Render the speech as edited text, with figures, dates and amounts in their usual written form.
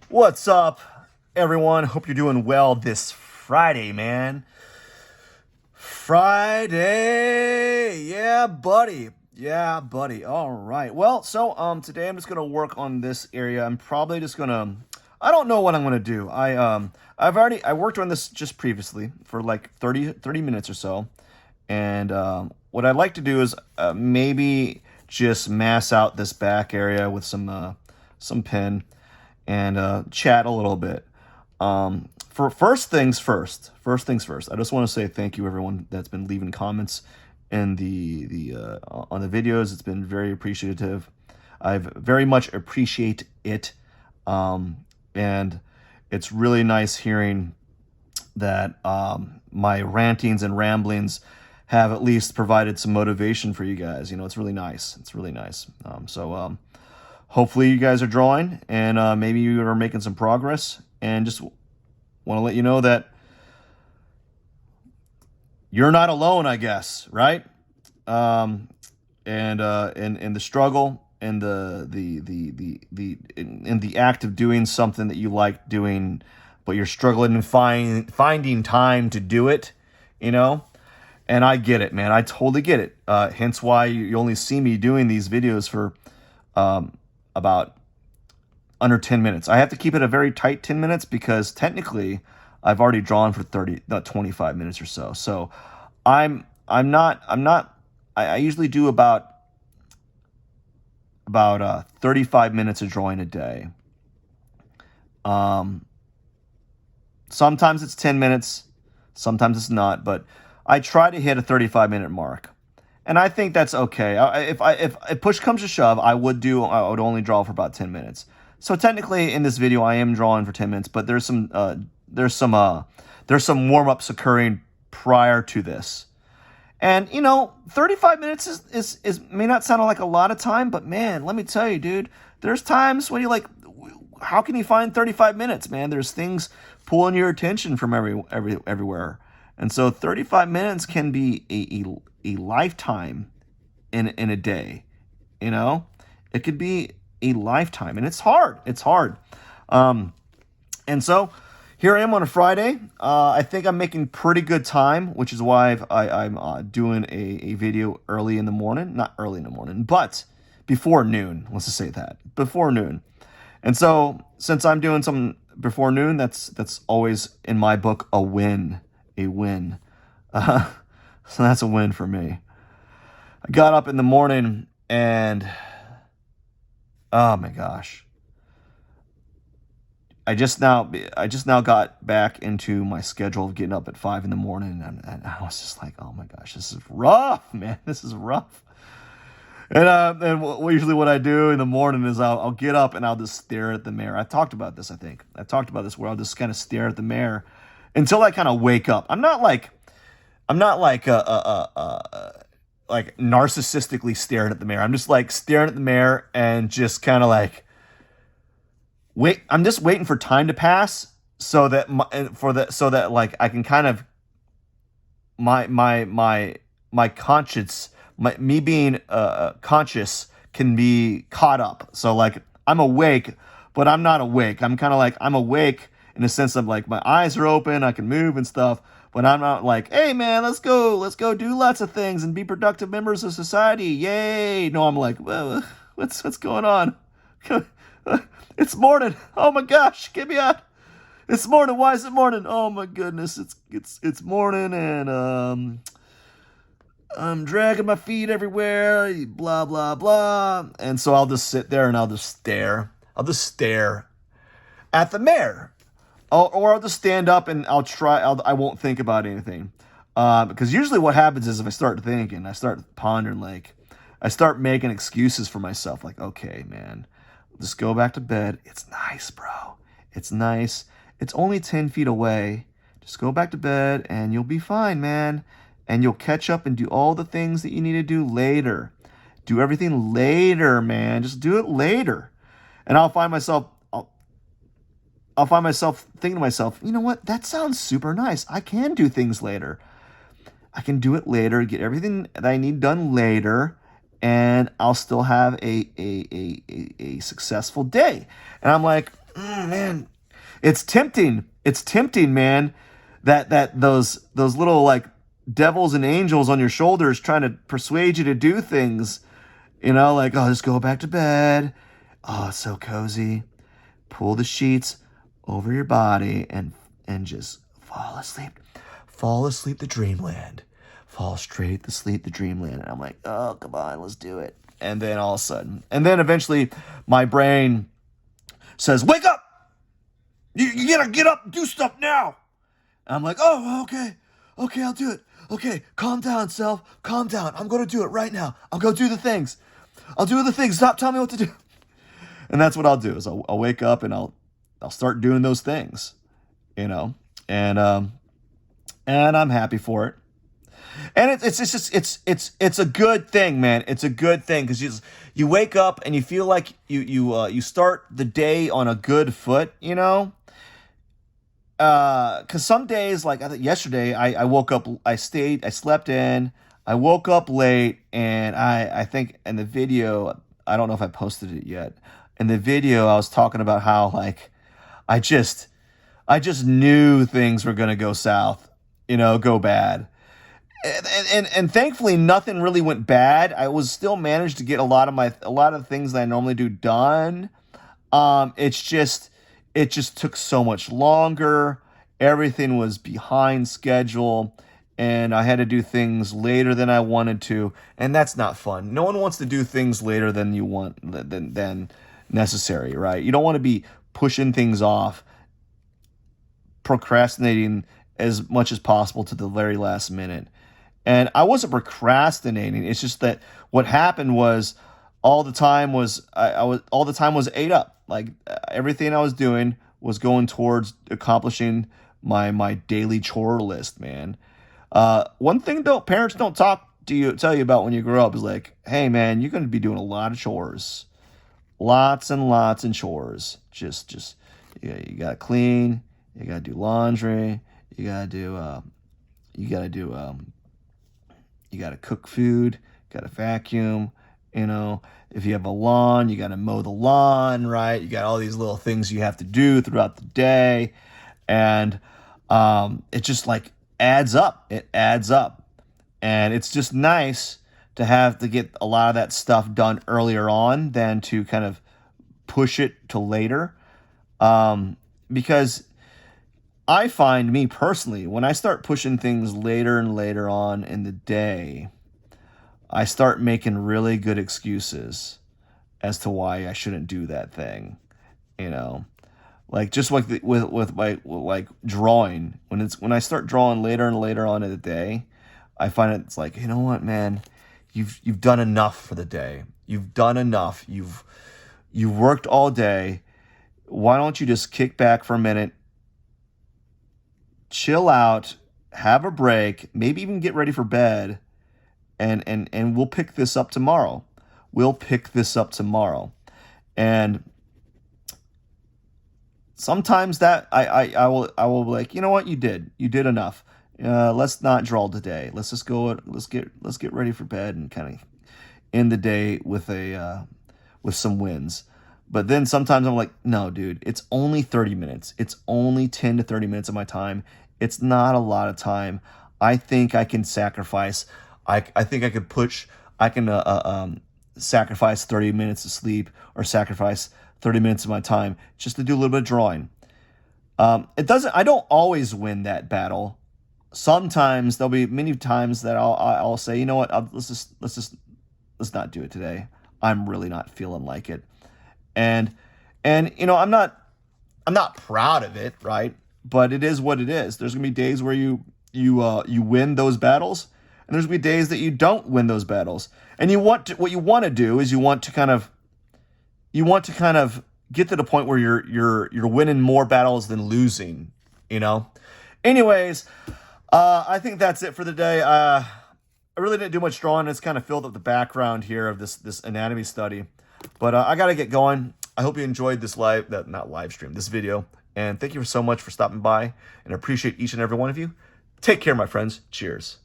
What's up, everyone? Hope you're doing well this Friday, man. Friday, yeah, buddy. Yeah, buddy. All right. Well, today I'm just gonna work on this area. I'm probably just gonna. I don't know what I'm gonna do. I worked on this just previously for like 30 minutes or so, and what I'd like to do is maybe just mass out this back area with some pen and chat a little bit. For first things first, I just want to say thank you everyone that's been leaving comments in the on the videos. It's been very appreciative. I very much appreciate it, and it's really nice hearing that my rantings and ramblings have at least provided some motivation for you guys. You know, it's really nice. It's really nice. Hopefully you guys are drawing and maybe you are making some progress. And just want to let you know that you're not alone, I guess, right? In the struggle and in the act of doing something that you like doing, but you're struggling and finding time to do it, you know. And I get it, man. I totally get it. Hence why you only see me doing these videos for about under 10 minutes. I have to keep it a very tight 10 minutes because technically I've already drawn for 25 minutes or so. So I usually do about 35 minutes of drawing a day. Sometimes it's 10 minutes, sometimes it's not, but I try to hit a 35-minute mark. And I think that's okay. If push comes to shove, I would only draw for about 10 minutes. So technically, in this video, I am drawing for 10 minutes, but there's some warm-ups occurring prior to this. And 35 minutes is may not sound like a lot of time, but man, let me tell you, dude, there's times when you're like, how can you find 35 minutes, man? There's things pulling your attention from everywhere. And so 35 minutes can be a lifetime in a day. It could be a lifetime, and it's hard. And so here I am on a Friday. I think I'm making pretty good time, which is why I'm doing a video early in the morning. Not early in the morning, but before noon. Let's just say that. Before noon. And so since I'm doing something before noon, that's always, in my book, a win. A win. So that's a win for me. I got up in the morning and, oh my gosh, I just now got back into my schedule of getting up at 5 in the morning, and I was just like, oh my gosh, this is rough, man. This is rough. And usually what I do in the morning is I'll get up and I'll just stare at the mirror. I talked about this, I think. I talked about this where I'll just kind of stare at the mirror until I kind of wake up. I'm not like narcissistically staring at the mirror. I'm just like staring at the mirror and just kind of like I'm just waiting for time to pass so that like I can kind of my conscience, me being conscious, can be caught up. So like I'm awake, but I'm not awake. I'm kind of like I'm awake in the sense of like my eyes are open, I can move and stuff, but I'm not like, hey man, let's go do lots of things and be productive members of society, yay. No, I'm like, well, what's going on? It's morning. Oh my gosh, get me out. It's morning. Why is it morning? Oh my goodness, it's morning, and I'm dragging my feet everywhere, blah blah blah. And so I'll just sit there and I'll just stare. I'll just stare at the mirror. Or I'll just stand up and I won't think about anything. Because usually what happens is if I start thinking, I start pondering, like, I start making excuses for myself. Like, okay, man, just go back to bed. It's nice, bro. It's nice. It's only 10 feet away. Just go back to bed and you'll be fine, man. And you'll catch up and do all the things that you need to do later. Do everything later, man. Just do it later. And I'll find myself thinking to myself, you know what? That sounds super nice. I can do things later. I can do it later, get everything that I need done later, and I'll still have a successful day. And I'm like, man, it's tempting. It's tempting, man. That those little like devils and angels on your shoulders trying to persuade you to do things. You know, like, oh, just go back to bed. Oh, it's so cozy. Pull the sheets over your body and just fall asleep. Fall asleep to dreamland. Fall straight to sleep to dreamland. And I'm like, oh, come on, let's do it. And then all of a sudden, and then eventually my brain says, wake up! You gotta get up and do stuff now. And I'm like, oh, okay. Okay, I'll do it. Okay, calm down, self. Calm down. I'm going to do it right now. I'll go do the things. I'll do the things. Stop telling me what to do. And that's what I'll do is I'll wake up and I'll start doing those things, you know, and I'm happy for it. And it's a good thing, man. It's a good thing because you wake up and you feel like you start the day on a good foot, you know. Because some days, like I think yesterday, I woke up, I slept in, I woke up late, and I think in the video, I don't know if I posted it yet. In the video, I was talking about how like I just knew things were gonna go south, you know, go bad. And thankfully nothing really went bad. I was still managed to get a lot of things that I normally do done. It just took so much longer. Everything was behind schedule, and I had to do things later than I wanted to, and that's not fun. No one wants to do things later than you want than necessary, right? You don't want to be pushing things off, procrastinating as much as possible to the very last minute. And I wasn't procrastinating. It's just that what happened was all the time was ate up. Like everything I was doing was going towards accomplishing my daily chore list, man. One thing though, parents don't tell you about when you grow up is like, hey man, you're going to be doing a lot of chores, lots and lots of chores. Just yeah, you got to clean, you got to do laundry, you got to cook food, got to vacuum, you know, if you have a lawn, you got to mow the lawn, right? You got all these little things you have to do throughout the day. And it just like adds up. It adds up. And it's just nice to have to get a lot of that stuff done earlier on than to kind of push it to later. Because I find, me personally, when I start pushing things later and later on in the day, I start making really good excuses as to why I shouldn't do that thing, you know, like just like with my like drawing. When I start drawing later and later on in the day, I find it's like, you know what, man, you've done enough for the day. You've done enough. You've worked all day. Why don't you just kick back for a minute, chill out, have a break, maybe even get ready for bed, and we'll pick this up tomorrow. We'll pick this up tomorrow. And sometimes that I will be like, you know what, you did enough. Let's not draw today. Let's just go. Let's get ready for bed and kind of end the day with some wins. But then sometimes I'm like, no, dude, it's only 30 minutes. It's only 10 to 30 minutes of my time. It's not a lot of time. I think I can sacrifice. I think I could sacrifice 30 minutes of sleep or sacrifice 30 minutes of my time just to do a little bit of drawing. I don't always win that battle. Sometimes there'll be many times that I'll say, you know what, let's not do it today. I'm really not feeling like it. And you know, I'm not proud of it, right? But it is what it is. There's gonna be days where you win those battles, and there's gonna be days that you don't win those battles. And what you want to do is you want to kind of get to the point where you're winning more battles than losing, you know. Anyways, I think that's it for the day. I really didn't do much drawing. It's kind of filled up the background here of this anatomy study. But I got to get going. I hope you enjoyed this this video. And thank you so much for stopping by. And I appreciate each and every one of you. Take care, my friends. Cheers.